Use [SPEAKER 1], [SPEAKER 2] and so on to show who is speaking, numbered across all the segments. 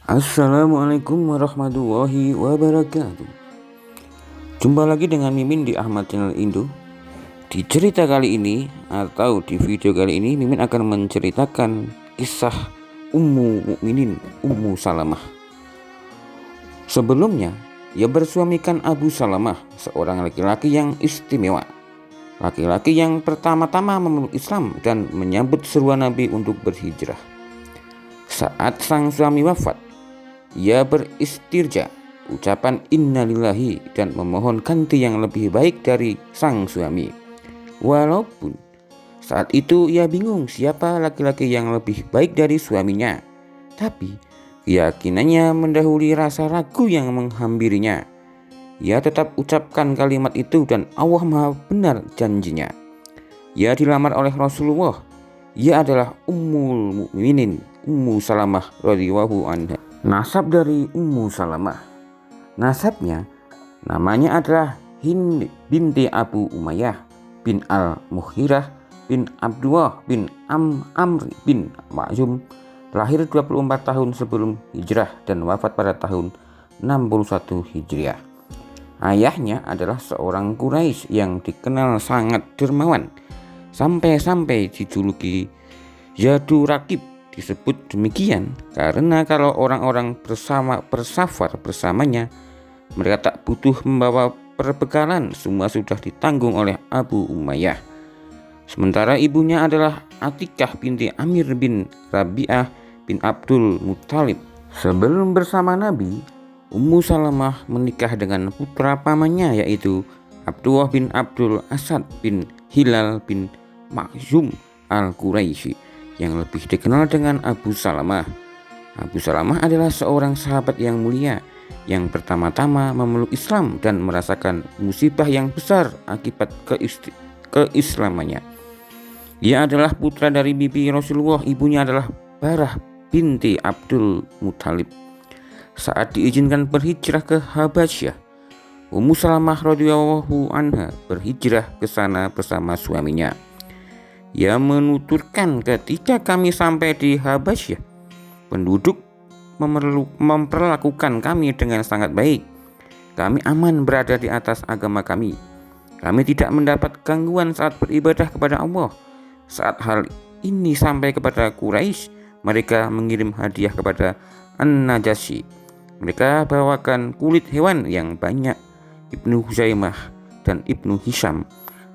[SPEAKER 1] Assalamualaikum warahmatullahi wabarakatuh. Jumpa lagi dengan Mimin di Ahmad Channel Indo. Di cerita kali ini atau di video kali ini, Mimin akan menceritakan kisah Ummu Mukminin, Ummu Salamah. Sebelumnya, ia bersuamikan Abu Salamah, seorang laki-laki yang istimewa. Laki-laki yang pertama-tama memeluk Islam dan menyambut seruan Nabi untuk berhijrah. Saat sang suami wafat, ia beristirja ucapan innalillahi dan memohon ganti yang lebih baik dari sang suami. Walaupun saat itu ia bingung siapa laki-laki yang lebih baik dari suaminya, tapi keyakinannya mendahului rasa ragu yang menghampirinya. Ia tetap ucapkan kalimat itu dan Allah Maha benar janjinya. Ia dilamar oleh Rasulullah. Ia adalah Ummul Mukminin, Ummu Salamah radhiyallahu anha. Nasab dari Ummu Salamah. Nasabnya, namanya adalah Hind binti Abu Umayyah bin Al-Mughirah bin Abdullah bin Amr bin Makhzum, lahir 24 tahun sebelum hijrah dan wafat pada tahun 61 Hijriah. Ayahnya adalah seorang Quraisy yang dikenal sangat dermawan, sampai-sampai dijuluki Zatu Rakib. Disebut demikian karena kalau orang-orang bersafar bersamanya, mereka tak butuh membawa perbekalan, semua sudah ditanggung oleh Abu Umayyah. Sementara ibunya adalah Atikah binti Amir bin Rabi'ah bin Abdul Muttalib. Sebelum bersama Nabi, Ummu Salamah menikah dengan putra pamannya, yaitu Abdullah bin Abdul Asad bin Hilal bin Makhzum al-Quraisy, yang lebih dikenal dengan Abu Salamah. Abu Salamah adalah seorang sahabat yang mulia yang pertama-tama memeluk Islam dan merasakan musibah yang besar akibat keislamannya. Ia adalah putra dari bibi Rasulullah, ibunya adalah Barah binti Abdul Muttalib. Saat diizinkan berhijrah ke Habasyah, Ummu Salamah radhiyallahu anha berhijrah ke sana bersama suaminya. Ia menuturkan, ketika kami sampai di Habasyah, penduduk memperlakukan kami dengan sangat baik. Kami aman berada di atas agama kami. Kami tidak mendapat gangguan saat beribadah kepada Allah. Saat hal ini sampai kepada Quraisy, mereka mengirim hadiah kepada An-Najasyi. Mereka bawakan kulit hewan yang banyak. Ibnu Huzaimah dan Ibnu Hisham,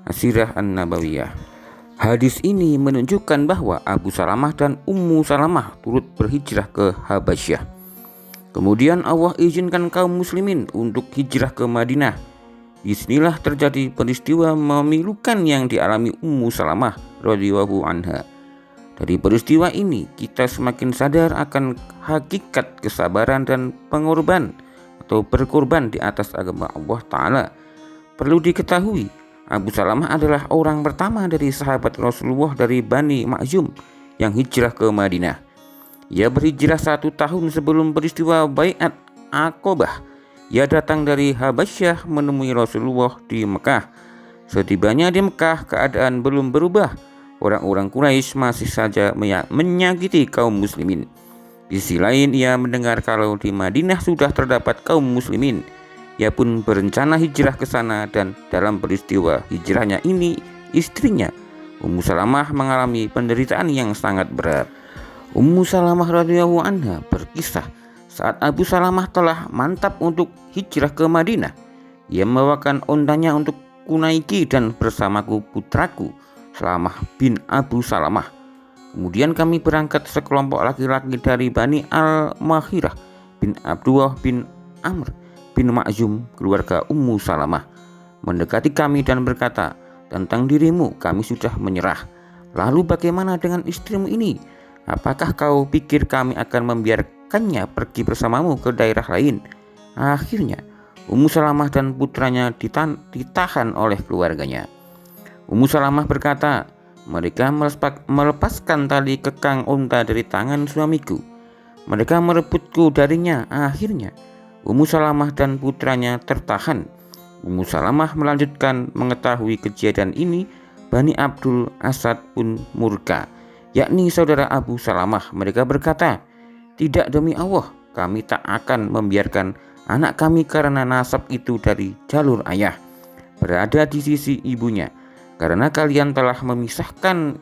[SPEAKER 1] Asirah An-Nabawiyah. Hadis ini menunjukkan bahwa Abu Salamah dan Ummu Salamah turut berhijrah ke Habasyah. Kemudian Allah izinkan kaum muslimin untuk hijrah ke Madinah. Disinilah terjadi peristiwa memilukan yang dialami Ummu Salamah radhiyallahu anha. Dari peristiwa ini kita semakin sadar akan hakikat kesabaran dan pengorban atau berkorban di atas agama Allah Ta'ala. Perlu diketahui, Abu Salamah adalah orang pertama dari sahabat Rasulullah dari Bani Makhzum yang hijrah ke Madinah. Ia berhijrah 1 tahun sebelum peristiwa Bai'at Aqabah. Ia datang dari Habasyah menemui Rasulullah di Mekah. Setibanya di Mekah, keadaan belum berubah. Orang-orang Quraisy masih saja menyakiti kaum muslimin. Di sisi lain, ia mendengar kalau di Madinah sudah terdapat kaum muslimin. Ia pun berencana hijrah ke sana, dan dalam peristiwa hijrahnya ini, istrinya Ummu Salamah mengalami penderitaan yang sangat berat. Ummu Salamah radhiyallahu anha berkisah, saat Abu Salamah telah mantap untuk hijrah ke Madinah, ia membawakan ondanya untuk kunaiki dan bersamaku putraku Salamah bin Abu Salamah. Kemudian kami berangkat sekelompok laki-laki dari Bani Al-Mughirah bin Abdullah bin Amr bin Makhzum, keluarga Ummu Salamah, mendekati kami dan berkata, tentang dirimu kami sudah menyerah. Lalu bagaimana dengan istrimu ini? Apakah kau pikir kami akan membiarkannya pergi bersamamu ke daerah lain? Akhirnya Ummu Salamah dan putranya ditahan oleh keluarganya. Ummu Salamah berkata, mereka melepaskan tali kekang unta dari tangan suamiku. Mereka merebutku darinya. Akhirnya Ummu Salamah dan putranya tertahan. Ummu Salamah melanjutkan, mengetahui kejadian ini, Bani Abdul Asad pun murka, yakni saudara Abu Salamah. Mereka berkata, tidak, demi Allah, kami tak akan membiarkan anak kami karena nasab itu dari jalur ayah berada di sisi ibunya, karena kalian telah memisahkan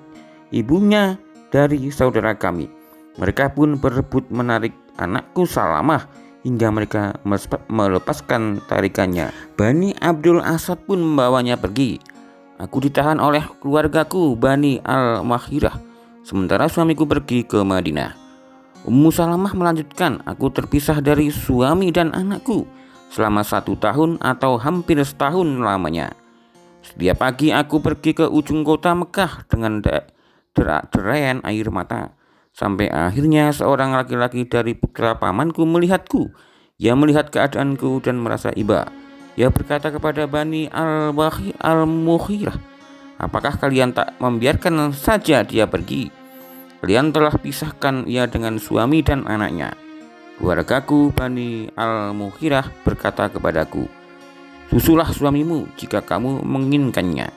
[SPEAKER 1] ibunya dari saudara kami. Mereka pun berebut menarik anakku Salamah hingga mereka melepaskan tarikannya. Bani Abdul Asad pun membawanya pergi. Aku ditahan oleh keluargaku Bani Al-Makhirah, sementara suamiku pergi ke Madinah. Ummu Salamah melanjutkan, aku terpisah dari suami dan anakku selama 1 tahun atau hampir setahun lamanya. Setiap pagi aku pergi ke ujung kota Mekah dengan deraian air mata. Sampai akhirnya seorang laki-laki dari putra pamanku melihatku. Ia melihat keadaanku dan merasa iba. Ia berkata kepada Bani Al-Mughirah, apakah kalian tak membiarkan saja dia pergi? Kalian telah pisahkan ia dengan suami dan anaknya. Keluargaku Bani Al-Mughirah berkata kepadaku, susulah suamimu jika kamu menginginkannya.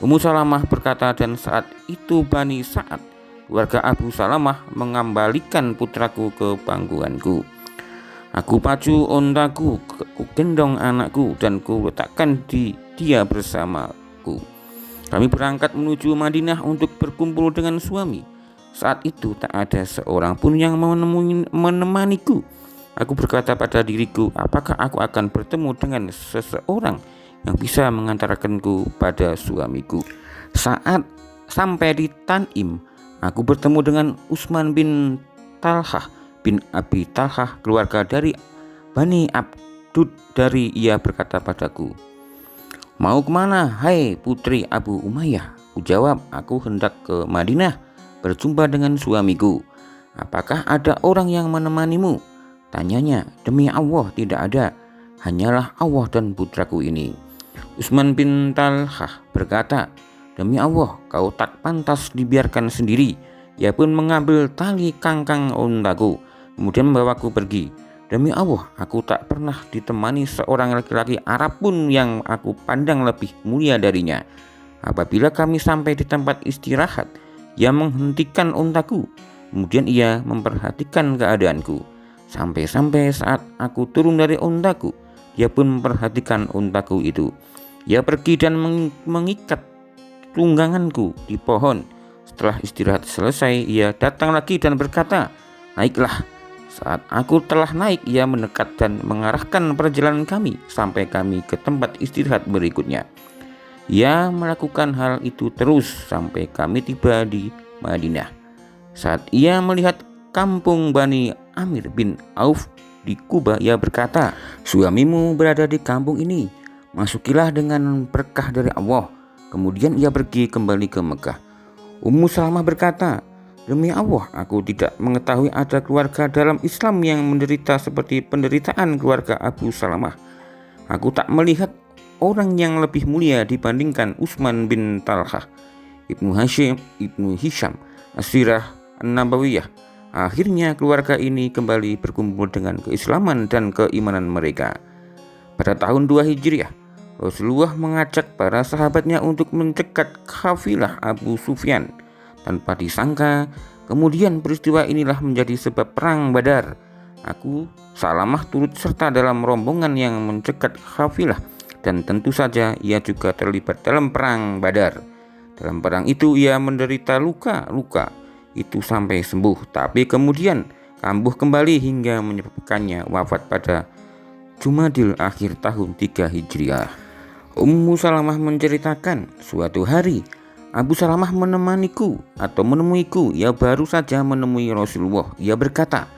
[SPEAKER 1] Ummu Salamah berkata, dan saat itu Bani Sa'ad, keluarga Abu Salamah, mengembalikan putraku ke pangkuanku. Aku pacu ontaku, ku gendong anakku, dan ku letakkan dia bersamaku. Kami berangkat menuju Madinah untuk berkumpul dengan suami. Saat itu tak ada seorang pun yang menemaniku. Aku berkata pada diriku, apakah aku akan bertemu dengan seseorang yang bisa mengantarkanku pada suamiku? Saat sampai di Tanim, aku bertemu dengan Utsman bin Talhah bin Abi Talhah, keluarga dari Bani Abdud dari. Ia berkata padaku, mau kemana hai putri Abu Umayyah? Kujawab, aku hendak ke Madinah berjumpa dengan suamiku. Apakah ada orang yang menemanimu? Tanyanya, demi Allah tidak ada, hanyalah Allah dan putraku ini. Utsman bin Talhah berkata, demi Allah kau tak pantas dibiarkan sendiri. Ia pun mengambil tali kangkang untaku, kemudian membawaku pergi. Demi Allah aku tak pernah ditemani seorang laki-laki Arab pun yang aku pandang lebih mulia darinya. Apabila kami sampai di tempat istirahat, ia menghentikan untaku, kemudian ia memperhatikan keadaanku. Sampai-sampai saat aku turun dari untaku, dia pun memperhatikan untaku itu. Ia pergi dan mengikat tungganganku di pohon. Setelah istirahat selesai, ia datang lagi dan berkata, naiklah. Saat aku telah naik, ia mendekat dan mengarahkan perjalanan kami sampai kami ke tempat istirahat berikutnya. Ia melakukan hal itu terus sampai kami tiba di Madinah. Saat ia melihat kampung Bani Amir bin Auf di Kuba, ia berkata, suamimu berada di kampung ini, masukilah dengan berkah dari Allah. Kemudian ia pergi kembali ke Mekah. Ummu Salamah berkata, demi Allah aku tidak mengetahui ada keluarga dalam Islam yang menderita seperti penderitaan keluarga Abu Salamah. Aku tak melihat orang yang lebih mulia dibandingkan Utsman bin Talhah. Ibnu Hisham As-Sirah An-Nabawiyah. Akhirnya keluarga ini kembali berkumpul dengan keislaman dan keimanan mereka. Pada tahun 2 Hijriah, Rasulullah mengajak para sahabatnya untuk mencegat kafilah Abu Sufyan. Tanpa disangka, kemudian peristiwa inilah menjadi sebab perang Badar. Aku Salamah turut serta dalam rombongan yang mencegat kafilah, dan tentu saja ia juga terlibat dalam perang Badar. Dalam perang itu ia menderita luka-luka itu sampai sembuh, tapi kemudian kambuh kembali hingga menyebabkannya wafat pada Jumadil akhir tahun 3 Hijriah. Ummu Salamah menceritakan, suatu hari Abu Salamah menemuiku. Ia baru saja menemui Rasulullah. Ia berkata,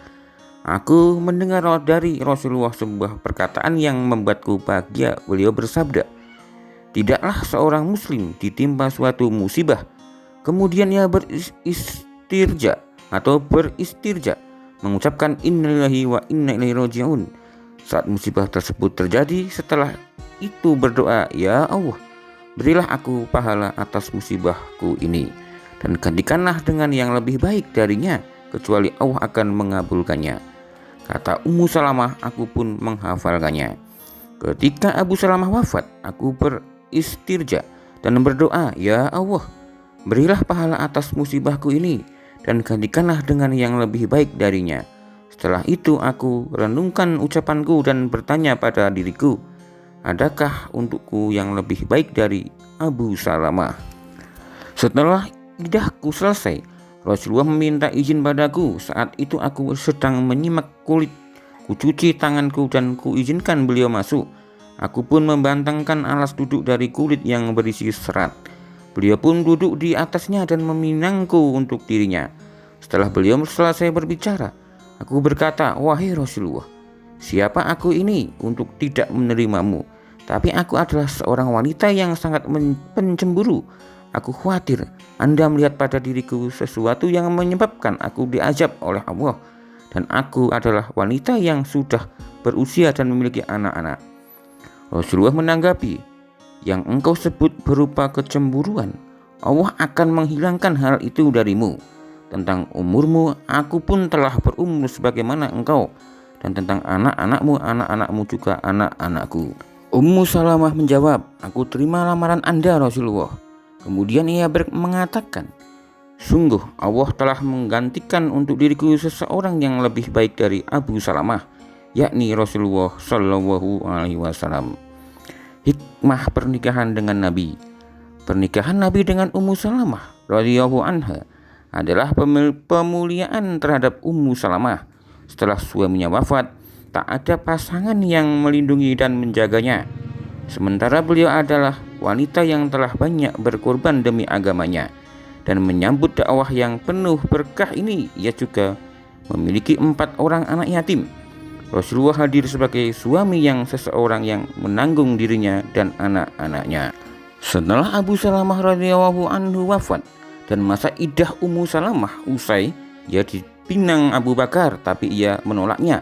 [SPEAKER 1] aku mendengar dari Rasulullah sebuah perkataan yang membuatku bahagia. Beliau bersabda, tidaklah seorang muslim ditimpa suatu musibah, kemudian ia beristirja, mengucapkan innalillahi wa inna ilaihi raji'un. Saat musibah tersebut terjadi, setelah itu berdoa, ya Allah, berilah aku pahala atas musibahku ini, dan gantikanlah dengan yang lebih baik darinya, kecuali Allah akan mengabulkannya. Kata Ummu Salamah, aku pun menghafalkannya. Ketika Abu Salamah wafat, aku beristirja dan berdoa, ya Allah, berilah pahala atas musibahku ini, dan gantikanlah dengan yang lebih baik darinya. Setelah itu aku renungkan ucapanku dan bertanya pada diriku, adakah untukku yang lebih baik dari Abu Salamah? Setelah idahku selesai, Rasulullah meminta izin padaku. Saat itu aku sedang menyimak kulit. Kucuci tanganku dan kuizinkan beliau masuk. Aku pun membantangkan alas duduk dari kulit yang berisi serat. Beliau pun duduk di atasnya dan meminangku untuk dirinya. Setelah beliau selesai berbicara, aku berkata, wahai Rasulullah, siapa aku ini untuk tidak menerimamu? Tapi aku adalah seorang wanita yang sangat pencemburu. Aku khawatir Anda melihat pada diriku sesuatu yang menyebabkan aku diazab oleh Allah. Dan aku adalah wanita yang sudah berusia dan memiliki anak-anak. Rasulullah menanggapi, yang engkau sebut berupa kecemburuan, Allah akan menghilangkan hal itu darimu. Tentang umurmu, aku pun telah berumur sebagaimana engkau. Dan tentang anak-anakmu, anak-anakmu juga anak-anakku. Ummu Salamah menjawab, aku terima lamaran Anda Rasulullah. Kemudian ia mengatakan, sungguh Allah telah menggantikan untuk diriku seseorang yang lebih baik dari Abu Salamah, yakni Rasulullah Shallallahu Alaihi Wasallam. Hikmah pernikahan dengan Nabi. Pernikahan Nabi dengan Ummu Salamah radhiyallahu anha adalah pemuliaan terhadap Ummu Salamah. Setelah suaminya wafat, tak ada pasangan yang melindungi dan menjaganya. Sementara beliau adalah wanita yang telah banyak berkorban demi agamanya. Dan menyambut dakwah yang penuh berkah ini, ia juga memiliki 4 orang anak yatim. Rasulullah hadir sebagai suami yang seseorang yang menanggung dirinya dan anak-anaknya. Setelah Abu Salamah radhiyallahu anhu wafat dan masa iddah Ummu Salamah usai, ia dipinang Abu Bakar, tapi ia menolaknya.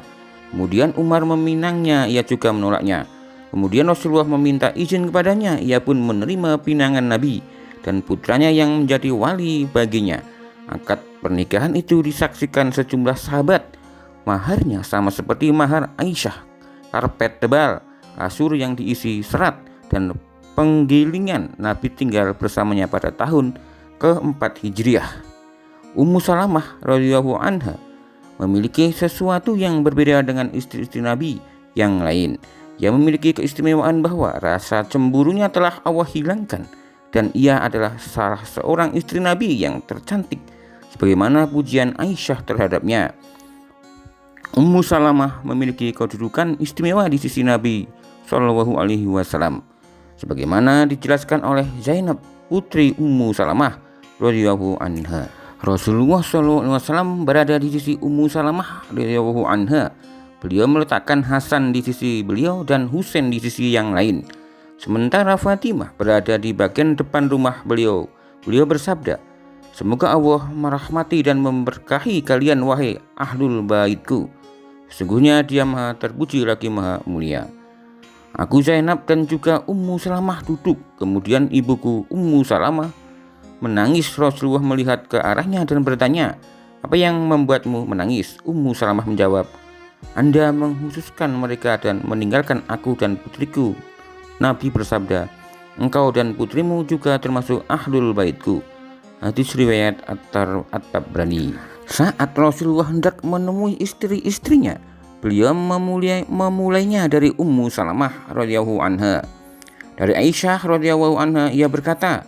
[SPEAKER 1] Kemudian Umar meminangnya, ia juga menolaknya. Kemudian Rasulullah meminta izin kepadanya, ia pun menerima pinangan Nabi dan putranya yang menjadi wali baginya. Akad pernikahan itu disaksikan sejumlah sahabat. Maharnya sama seperti mahar Aisyah, karpet tebal, kasur yang diisi serat, dan penggilingan Nabi tinggal bersamanya pada tahun ke-4 Hijriah. Ummu Salamah radhiyallahu anha memiliki sesuatu yang berbeda dengan istri-istri Nabi yang lain. Ia memiliki keistimewaan bahwa rasa cemburunya telah Allah hilangkan, dan ia adalah salah seorang istri Nabi yang tercantik, sebagaimana pujian Aisyah terhadapnya. Ummu Salamah memiliki kedudukan istimewa di sisi Nabi Shallallahu Alaihi Wasallam, sebagaimana dijelaskan oleh Zainab putri Ummu Salamah radhiyallahu anha. Rasulullah Shallallahu Alaihi Wasallam berada di sisi Ummu Salamah radhiyallahu anha. Beliau meletakkan Hasan di sisi beliau dan Husain di sisi yang lain. Sementara Fatimah berada di bagian depan rumah beliau. Beliau bersabda, semoga Allah merahmati dan memberkahi kalian wahai ahlul baitku. Sesungguhnya dia maha terpuji lagi maha mulia. Aku Zainab dan juga Ummu Salamah duduk. Kemudian ibuku Ummu Salamah menangis. Rasulullah melihat ke arahnya dan bertanya, apa yang membuatmu menangis? Ummu Salamah menjawab, Anda menghususkan mereka dan meninggalkan aku dan putriku. Nabi bersabda, engkau dan putrimu juga termasuk ahlul baitku. Hadis riwayat At-Tabrani. Saat Rasulullah hendak menemui istri-istrinya, beliau memulainya dari Ummu Salamah radhiyallahu anha. Dari Aisyah radhiyallahu anha, ia berkata,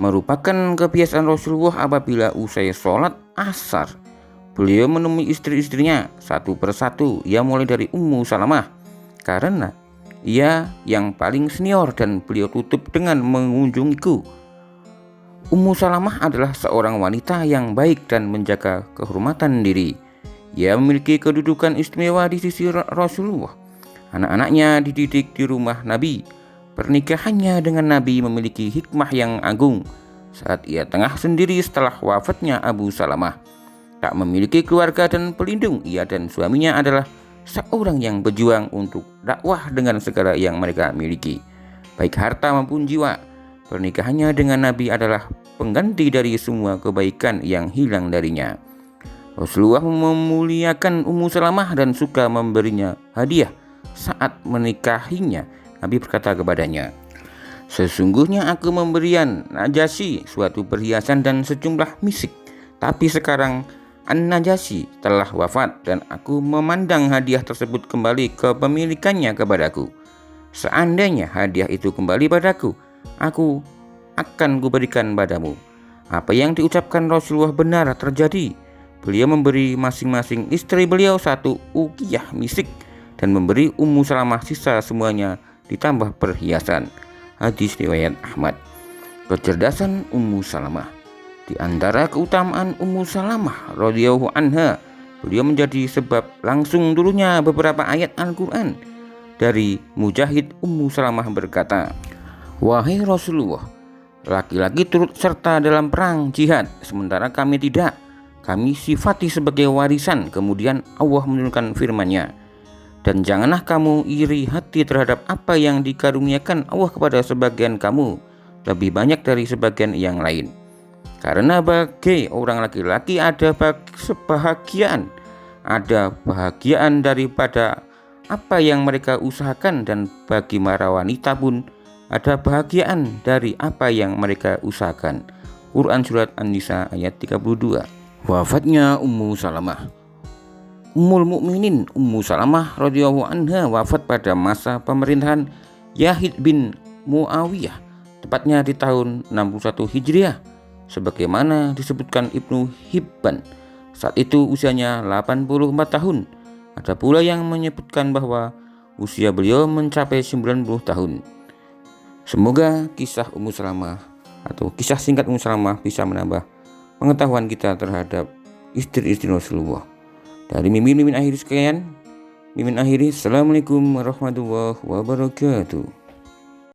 [SPEAKER 1] merupakan kebiasaan Rasulullah apabila usai sholat asar, beliau menemui istri-istrinya satu persatu. Ia mulai dari Ummu Salamah karena ia yang paling senior dan beliau tutup dengan mengunjungiku. Ummu Salamah adalah seorang wanita yang baik dan menjaga kehormatan diri. Ia memiliki kedudukan istimewa di sisi Rasulullah. Anak-anaknya dididik di rumah Nabi. Pernikahannya dengan Nabi memiliki hikmah yang agung. Saat ia tengah sendiri setelah wafatnya Abu Salamah, tak memiliki keluarga dan pelindung, ia dan suaminya adalah seorang yang berjuang untuk dakwah dengan segala yang mereka miliki, baik harta maupun jiwa. Pernikahannya dengan Nabi adalah pengganti dari semua kebaikan yang hilang darinya. Rasulullah memuliakan Ummu Salamah dan suka memberinya hadiah saat menikahinya. Nabi berkata kepadanya, sesungguhnya aku memberian Najasyi suatu perhiasan dan sejumlah misik, tapi sekarang An-Najasyi telah wafat dan aku memandang hadiah tersebut kembali ke pemilikannya kepadaku. Seandainya hadiah itu kembali padaku, aku akan kuberikan padamu. Apa yang diucapkan Rasulullah benar terjadi. Beliau memberi masing-masing istri beliau satu uqiyah misik dan memberi Ummu Salamah sisa semuanya ditambah perhiasan. Hadis riwayat Ahmad. Kecerdasan Ummu Salamah. Di antara keutamaan Ummu Salamah radhiyallahu anha, beliau menjadi sebab langsung turunnya beberapa ayat Al-Quran. Dari Mujahid, Ummu Salamah berkata, "Wahai Rasulullah, laki-laki turut serta dalam perang jihad, sementara kami tidak. Kami sifati sebagai warisan." Kemudian Allah menurunkan firman-Nya, "Dan janganlah kamu iri hati terhadap apa yang dikaruniakan Allah kepada sebagian kamu, lebih banyak dari sebagian yang lain. Karena bagi orang laki-laki ada kebahagiaan, ada bahagiaan daripada apa yang mereka usahakan, dan bagi para wanita pun ada bahagiaan dari apa yang mereka usahakan." Quran Surat An-Nisa ayat 32. Wafatnya Ummu Salamah. Ummul Mukminin Ummu Salamah radhiyallahu anha wafat pada masa pemerintahan Yazid bin Muawiyah, tepatnya di tahun 61 Hijriah, sebagaimana disebutkan Ibnu Hibban. Saat itu usianya 84 tahun. Ada pula yang menyebutkan bahwa usia beliau mencapai 90 tahun. Semoga kisah Ummu Salamah atau kisah singkat Ummu Salamah bisa menambah pengetahuan kita terhadap istri-istri Rasulullah. Dari Mimin akhiri sekalian, Mimin akhiri, Assalamualaikum warahmatullahi wabarakatuh.